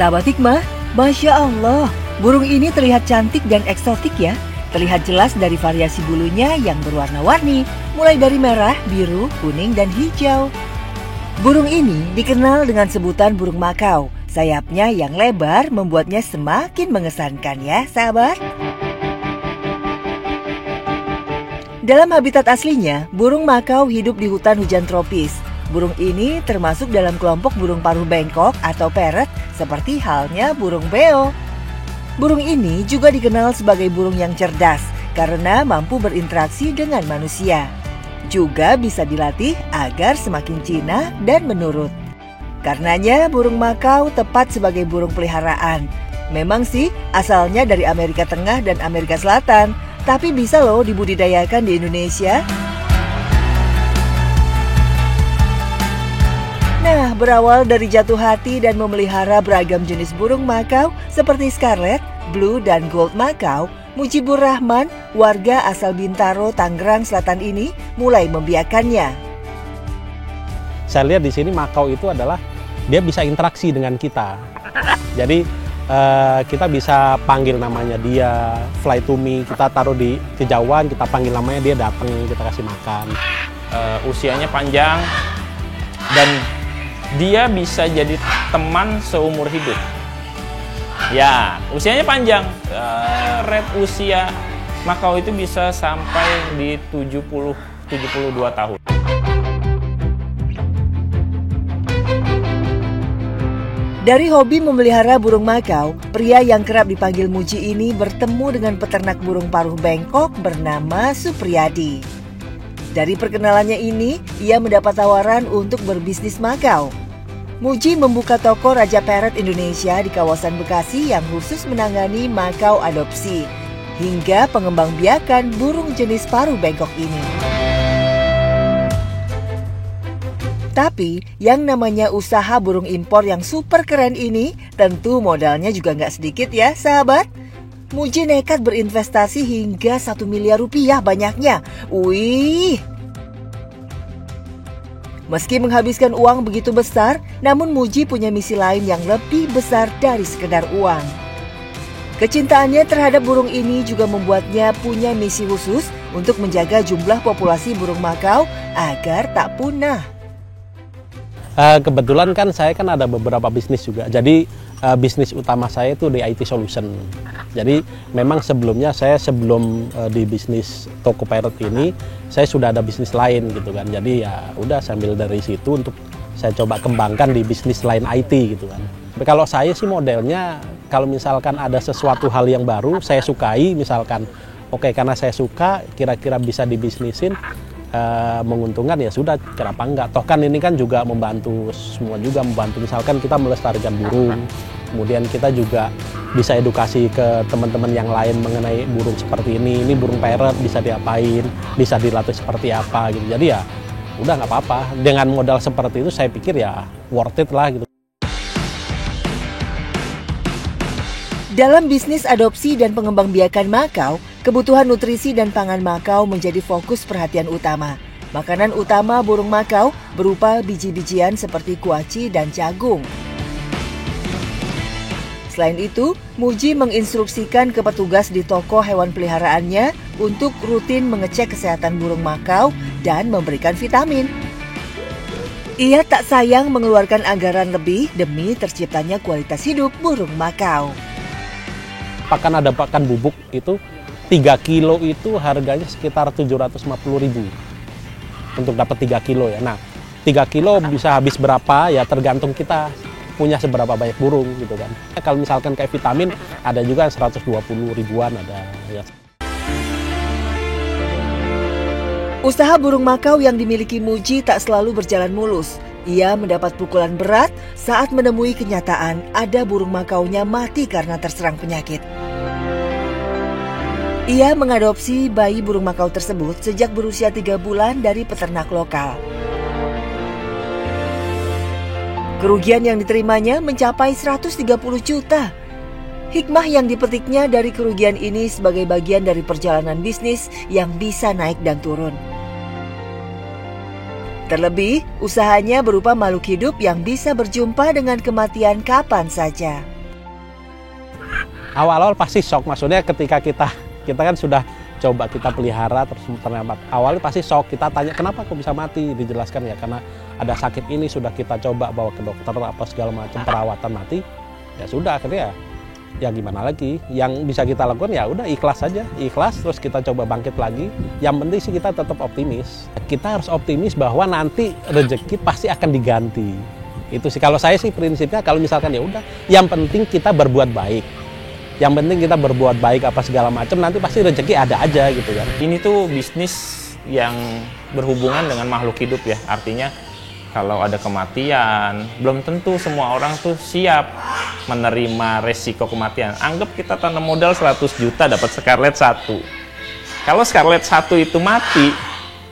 Sahabat Hikmah, Masya Allah, burung ini terlihat cantik dan eksotik ya. Terlihat jelas dari variasi bulunya yang berwarna-warni, mulai dari merah, biru, kuning, dan hijau. Burung ini dikenal dengan sebutan burung makau. Sayapnya yang lebar membuatnya semakin mengesankan ya sahabat. Dalam habitat aslinya, burung makau hidup di hutan hujan tropis. Burung ini termasuk dalam kelompok burung paruh bengkok atau parrot seperti halnya burung beo. Burung ini juga dikenal sebagai burung yang cerdas karena mampu berinteraksi dengan manusia. Juga bisa dilatih agar semakin jinak dan menurut. Karenanya burung makau tepat sebagai burung peliharaan. Memang sih asalnya dari Amerika Tengah dan Amerika Selatan, tapi bisa loh dibudidayakan di Indonesia. Nah, berawal dari jatuh hati dan memelihara beragam jenis burung makau seperti scarlet, blue, dan gold makau, Mujibur Rahman, warga asal Bintaro, Tangerang Selatan ini mulai membiakannya. Saya lihat di sini makau itu adalah dia bisa interaksi dengan kita. Jadi kita bisa panggil namanya dia, fly to me, kita taruh di kejauhan, kita panggil namanya, dia datang, kita kasih makan. Usianya panjang dan dia bisa jadi teman seumur hidup. Ya, usianya panjang. Rate usia makau itu bisa sampai di 72 tahun. Dari hobi memelihara burung makau, pria yang kerap dipanggil Muji ini bertemu dengan peternak burung paruh bengkok bernama Supriyadi. Dari perkenalannya ini, ia mendapat tawaran untuk berbisnis makau. Muji membuka toko Raja Parrot Indonesia di kawasan Bekasi yang khusus menangani makau adopsi, hingga pengembangbiakan burung jenis paruh bengkok ini. Tapi yang namanya usaha burung impor yang super keren ini tentu modalnya juga nggak sedikit ya sahabat. Muji nekat berinvestasi hingga 1 miliar rupiah banyaknya. Wih! Meski menghabiskan uang begitu besar, namun Muji punya misi lain yang lebih besar dari sekedar uang. Kecintaannya terhadap burung ini juga membuatnya punya misi khusus untuk menjaga jumlah populasi burung makau agar tak punah. Kebetulan kan saya ada beberapa bisnis juga. Jadi bisnis utama saya itu di IT Solution. Jadi memang sebelumnya sebelum di bisnis toko parrot ini, saya sudah ada bisnis lain gitu kan. Jadi ya udah sambil dari situ untuk saya coba kembangkan di bisnis lain IT gitu kan. Tapi kalau saya sih modelnya, kalau misalkan ada sesuatu hal yang baru saya sukai, misalkan oke, karena saya suka, kira-kira bisa dibisnisin, menguntungkan ya sudah, kenapa enggak. Toh kan ini kan juga membantu semua, juga membantu misalkan kita melestarikan burung, kemudian kita juga bisa edukasi ke teman-teman yang lain mengenai burung seperti ini burung parrot bisa diapain, bisa dilatih seperti apa gitu. Jadi ya udah nggak apa-apa, dengan modal seperti itu saya pikir ya worth it lah gitu. Dalam bisnis adopsi dan pengembangbiakan makau, kebutuhan nutrisi dan pangan makau menjadi fokus perhatian utama. Makanan utama burung makau berupa biji-bijian seperti kuaci dan jagung. Selain itu, Muji menginstruksikan ke petugas di toko hewan peliharaannya untuk rutin mengecek kesehatan burung makau dan memberikan vitamin. Ia tak sayang mengeluarkan anggaran lebih demi terciptanya kualitas hidup burung makau. Pakan ada pakan bubuk itu 3 kilo itu harganya sekitar 750.000 untuk dapat 3 kilo ya. Nah 3 kilo bisa habis berapa ya tergantung kita punya seberapa banyak burung gitu kan. Kalau misalkan kayak vitamin ada juga 120 ribuan ada ya. Usaha burung makau yang dimiliki Muji tak selalu berjalan mulus. Ia mendapat pukulan berat saat menemui kenyataan ada burung makaunya mati karena terserang penyakit. Ia mengadopsi bayi burung makau tersebut sejak berusia 3 bulan dari peternak lokal. Kerugian yang diterimanya mencapai 130 juta. Hikmah yang dipetiknya dari kerugian ini sebagai bagian dari perjalanan bisnis yang bisa naik dan turun. Terlebih, usahanya berupa makhluk hidup yang bisa berjumpa dengan kematian kapan saja. Awal-awal pasti shock, maksudnya ketika kita kan sudah coba kita pelihara terus ternyata awalnya pasti shock, kita tanya kenapa kok bisa mati, dijelaskan ya karena ada sakit ini, sudah kita coba bawa ke dokter apa segala macam perawatan mati, ya sudah akhirnya ya gimana lagi, yang bisa kita lakukan ya udah ikhlas saja, ikhlas terus kita coba bangkit lagi. Yang penting sih kita tetap optimis, kita harus optimis bahwa nanti rezeki pasti akan diganti. Itu sih kalau saya sih prinsipnya, kalau misalkan ya udah yang penting kita berbuat baik. Yang penting kita berbuat baik apa segala macam, nanti pasti rezeki ada aja gitu kan. Ini tuh bisnis yang berhubungan dengan makhluk hidup ya. Artinya kalau ada kematian, belum tentu semua orang tuh siap menerima resiko kematian. Anggap kita tanam modal 100 juta dapat Scarlett 1. Kalau Scarlett 1 itu mati,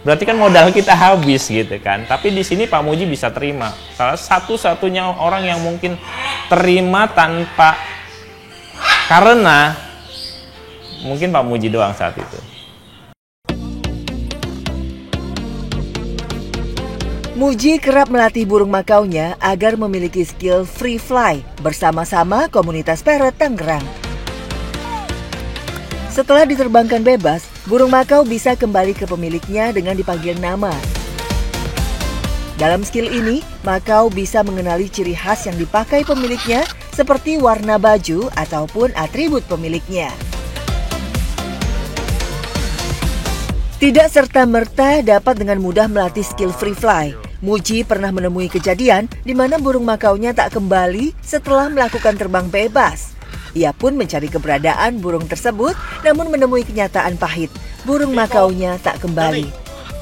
berarti kan modal kita habis gitu kan. Tapi di sini Pak Muji bisa terima. Salah satu-satunya orang yang mungkin terima tanpa karena mungkin Pak Muji doang saat itu. Muji kerap melatih burung makaunya agar memiliki skill free fly bersama-sama komunitas parrot Tangerang. Setelah diterbangkan bebas, burung makau bisa kembali ke pemiliknya dengan dipanggil nama. Dalam skill ini, makau bisa mengenali ciri khas yang dipakai pemiliknya seperti warna baju ataupun atribut pemiliknya. Tidak serta-merta dapat dengan mudah melatih skill free fly. Muji pernah menemui kejadian di mana burung makaunya tak kembali setelah melakukan terbang bebas. Ia pun mencari keberadaan burung tersebut, namun menemui kenyataan pahit. Burung makaunya tak kembali.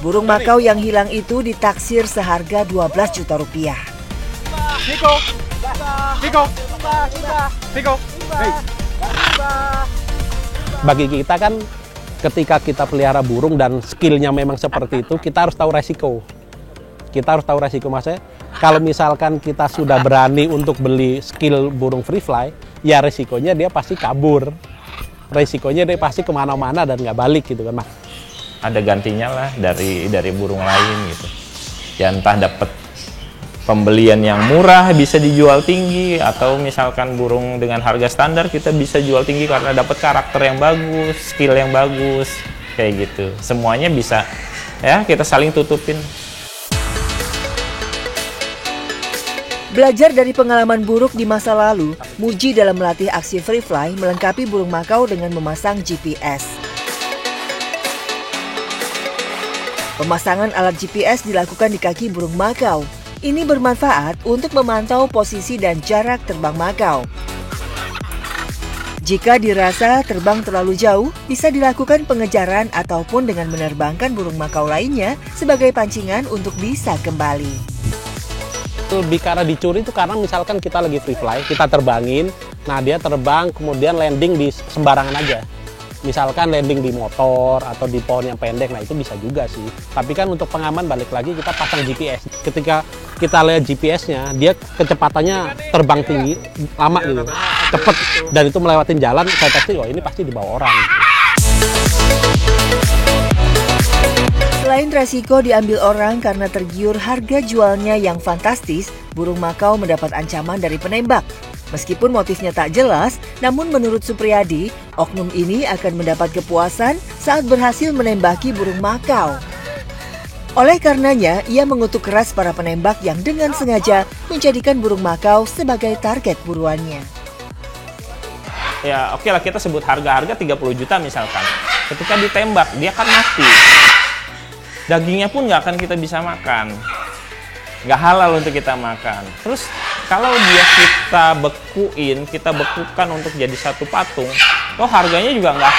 Burung makau yang hilang itu ditaksir seharga 12 juta rupiah. Bagi kita kan ketika kita pelihara burung dan skillnya memang seperti itu, kita harus tahu resiko. Kita harus tahu resiko, maksudnya kalau misalkan kita sudah berani untuk beli skill burung free fly, ya resikonya dia pasti kabur. Resikonya dia pasti kemana-mana dan nggak balik gitu kan, Mas. Ada gantinya lah dari burung lain gitu. Ya entah dapat pembelian yang murah bisa dijual tinggi, atau misalkan burung dengan harga standar kita bisa jual tinggi karena dapat karakter yang bagus, skill yang bagus, kayak gitu. Semuanya bisa ya kita saling tutupin. Belajar dari pengalaman buruk di masa lalu, Muji dalam melatih aksi free fly melengkapi burung makau dengan memasang GPS. Pemasangan alat GPS dilakukan di kaki burung makau. Ini bermanfaat untuk memantau posisi dan jarak terbang makau. Jika dirasa terbang terlalu jauh, bisa dilakukan pengejaran ataupun dengan menerbangkan burung makau lainnya sebagai pancingan untuk bisa kembali. Lebih karena dicuri itu karena misalkan kita lagi free fly, kita terbangin, nah dia terbang kemudian landing di sembarangan aja. Misalkan landing di motor atau di pohon yang pendek, nah itu bisa juga sih. Tapi kan untuk pengaman balik lagi kita pasang GPS. Ketika kita lihat GPS-nya, dia kecepatannya terbang tinggi, lama gitu, cepet, dan itu melewatin jalan, saya pasti, oh ini pasti dibawa orang. Selain resiko diambil orang karena tergiur harga jualnya yang fantastis, burung makau mendapat ancaman dari penembak. Meskipun motifnya tak jelas, namun menurut Supriyadi, oknum ini akan mendapat kepuasan saat berhasil menembaki burung makau. Oleh karenanya, ia mengutuk keras para penembak yang dengan sengaja menjadikan burung makau sebagai target buruannya. Ya oke lah, kita sebut harga 30 juta misalkan. Ketika ditembak, dia kan mati. Dagingnya pun nggak akan kita bisa makan. Nggak halal untuk kita makan. Terus kalau dia kita bekukan untuk jadi satu patung, toh harganya juga nggak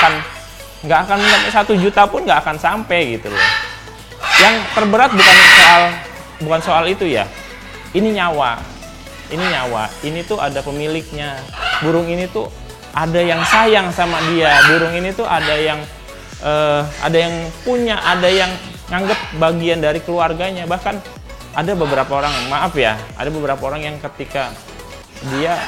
akan sampai 1 juta pun nggak akan sampai gitu loh. Yang terberat bukan soal itu ya. Ini nyawa. Ini tuh ada pemiliknya. Burung ini tuh ada yang sayang sama dia. Burung ini tuh ada yang punya, ada yang nganggep bagian dari keluarganya. Bahkan ada beberapa orang yang ketika dia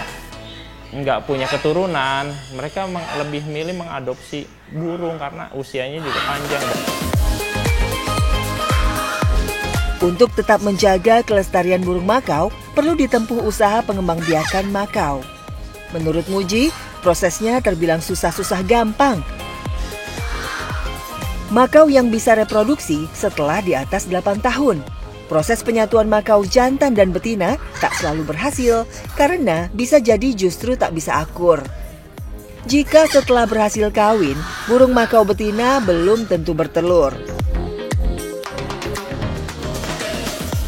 nggak punya keturunan, mereka lebih milih mengadopsi burung karena usianya juga panjang. Untuk tetap menjaga kelestarian burung makau, perlu ditempuh usaha pengembangbiakan makau. Menurut Muji, prosesnya terbilang susah-susah gampang. Makau yang bisa reproduksi setelah di atas 8 tahun. Proses penyatuan makau jantan dan betina tak selalu berhasil karena bisa jadi justru tak bisa akur. Jika setelah berhasil kawin, burung makau betina belum tentu bertelur.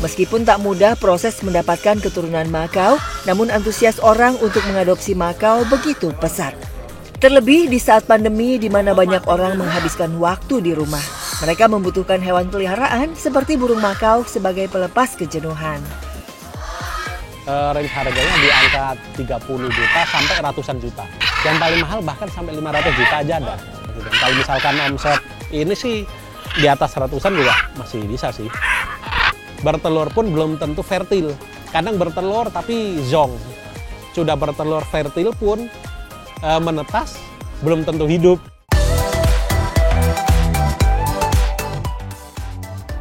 Meskipun tak mudah proses mendapatkan keturunan makau, namun antusias orang untuk mengadopsi makau begitu pesat. Terlebih di saat pandemi di mana banyak orang menghabiskan waktu di rumah. Mereka membutuhkan hewan peliharaan seperti burung makau sebagai pelepas kejenuhan. Range harganya di angka 30 juta sampai ratusan juta. Yang paling mahal bahkan sampai 500 juta aja ada. Kalau misalkan omset ini sih di atas ratusan juga masih bisa sih. Bertelur pun belum tentu fertil. Kadang bertelur tapi zong. Sudah bertelur fertil pun menetas belum tentu hidup.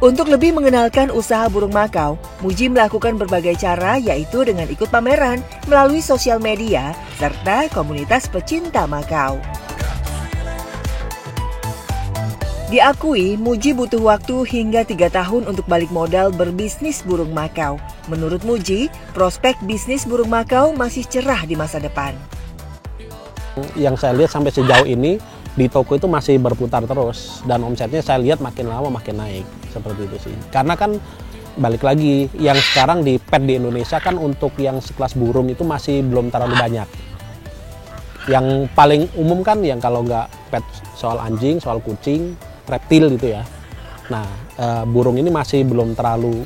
Untuk lebih mengenalkan usaha burung makau, Muji melakukan berbagai cara yaitu dengan ikut pameran melalui sosial media serta komunitas pecinta makau. Diakui, Muji butuh waktu hingga 3 tahun untuk balik modal berbisnis burung makau. Menurut Muji, prospek bisnis burung makau masih cerah di masa depan. Yang saya lihat sampai sejauh ini di toko itu masih berputar terus dan omsetnya saya lihat makin lama makin naik seperti itu sih. Karena kan balik lagi yang sekarang di pet di Indonesia kan untuk yang sekelas burung itu masih belum terlalu banyak. Yang paling umum kan yang kalau nggak pet soal anjing, soal kucing, reptil gitu ya. Nah, burung ini masih belum terlalu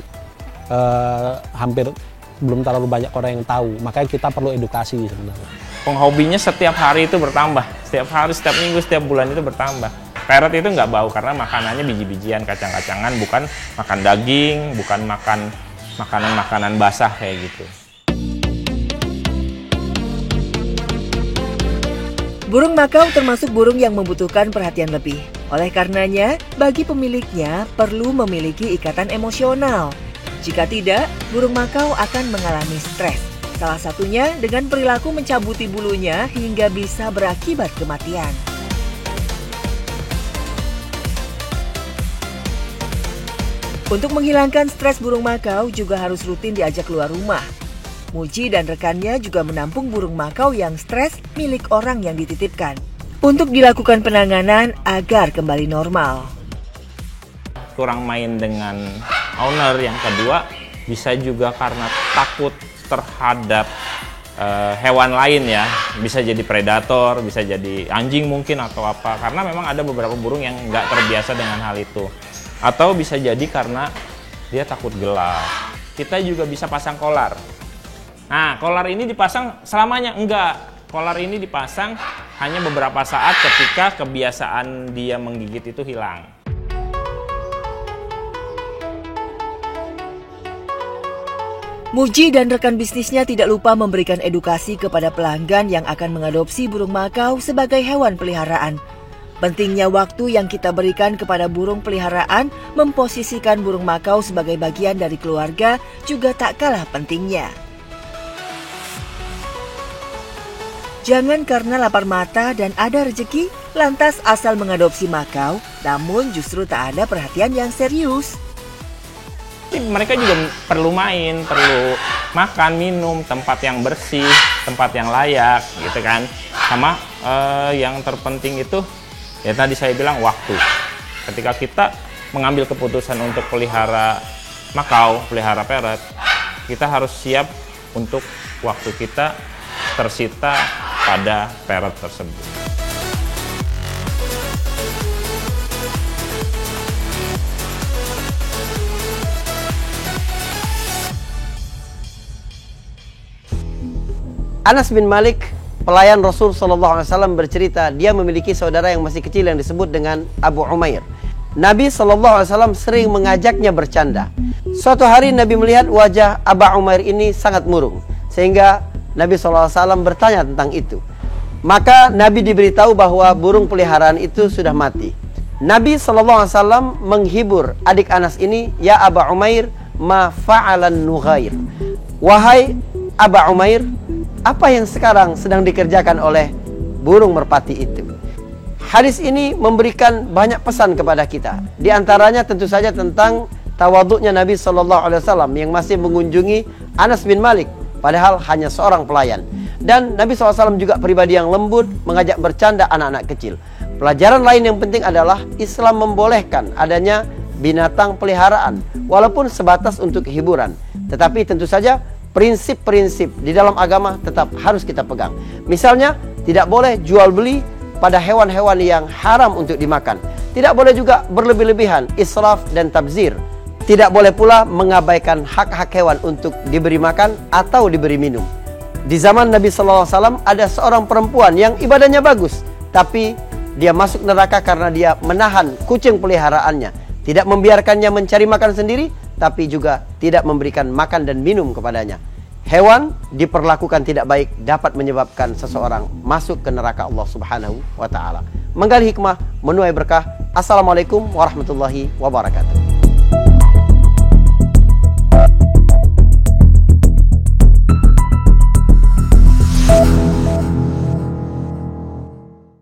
hampir belum terlalu banyak orang yang tahu. Makanya kita perlu edukasi sebenarnya. Penghobinya setiap hari itu bertambah. Setiap hari, setiap minggu, setiap bulan itu bertambah. Parrot itu nggak bau karena makanannya biji-bijian, kacang-kacangan, bukan makan daging, bukan makan makanan-makanan basah kayak gitu. Burung makau termasuk burung yang membutuhkan perhatian lebih. Oleh karenanya, bagi pemiliknya perlu memiliki ikatan emosional. Jika tidak, burung makau akan mengalami stres. Salah satunya dengan perilaku mencabuti bulunya hingga bisa berakibat kematian. Untuk menghilangkan stres burung makau juga harus rutin diajak keluar rumah. Muji dan rekannya juga menampung burung makau yang stres milik orang yang dititipkan untuk dilakukan penanganan agar kembali normal. Kurang main dengan owner, yang kedua bisa juga karena takut terhadap hewan lain ya, bisa jadi predator, bisa jadi anjing mungkin atau apa, karena memang ada beberapa burung yang nggak terbiasa dengan hal itu, atau bisa jadi karena dia takut gelap. Kita juga bisa pasang kolar. Nah, kolar ini dipasang selamanya? Enggak, kolar ini dipasang hanya beberapa saat ketika kebiasaan dia menggigit itu hilang. Muji dan rekan bisnisnya tidak lupa memberikan edukasi kepada pelanggan yang akan mengadopsi burung makau sebagai hewan peliharaan. Pentingnya waktu yang kita berikan kepada burung peliharaan memposisikan burung makau sebagai bagian dari keluarga juga tak kalah pentingnya. Jangan karena lapar mata dan ada rezeki, lantas asal mengadopsi makau, namun justru tak ada perhatian yang serius. Mereka juga perlu main, perlu makan, minum, tempat yang bersih, tempat yang layak, gitu kan. Sama yang terpenting itu, ya tadi saya bilang waktu. Ketika kita mengambil keputusan untuk pelihara makau, pelihara parrot, kita harus siap untuk waktu kita tersita pada parrot tersebut. Anas bin Malik, pelayan Rasul SAW bercerita, dia memiliki saudara yang masih kecil yang disebut dengan Abu Umair. Nabi SAW sering mengajaknya bercanda. Suatu hari Nabi melihat wajah Abu Umair ini sangat murung, sehingga Nabi SAW bertanya tentang itu. Maka Nabi diberitahu bahwa burung peliharaan itu sudah mati. Nabi SAW menghibur adik Anas ini, ya Abu Umair, ma fa'alan nughair. Wahai Abu Umair, apa yang sekarang sedang dikerjakan oleh burung merpati itu. Hadis ini memberikan banyak pesan kepada kita. Di antaranya tentu saja tentang tawaduknya Nabi SAW yang masih mengunjungi Anas bin Malik, padahal hanya seorang pelayan. Dan Nabi SAW juga pribadi yang lembut, mengajak bercanda anak-anak kecil. Pelajaran lain yang penting adalah Islam membolehkan adanya binatang peliharaan, walaupun sebatas untuk hiburan. Tetapi tentu saja prinsip-prinsip di dalam agama tetap harus kita pegang. Misalnya, tidak boleh jual beli pada hewan-hewan yang haram untuk dimakan. Tidak boleh juga berlebih-lebihan, israf dan tabzir. Tidak boleh pula mengabaikan hak-hak hewan untuk diberi makan atau diberi minum. Di zaman Nabi SAW ada seorang perempuan yang ibadahnya bagus, tapi dia masuk neraka karena dia menahan kucing peliharaannya. Tidak membiarkannya mencari makan sendiri, tapi juga tidak memberikan makan dan minum kepadanya. Hewan diperlakukan tidak baik dapat menyebabkan seseorang masuk ke neraka Allah Subhanahu wa Ta'ala. Menggali hikmah, menuai berkah. Assalamualaikum warahmatullahi wabarakatuh.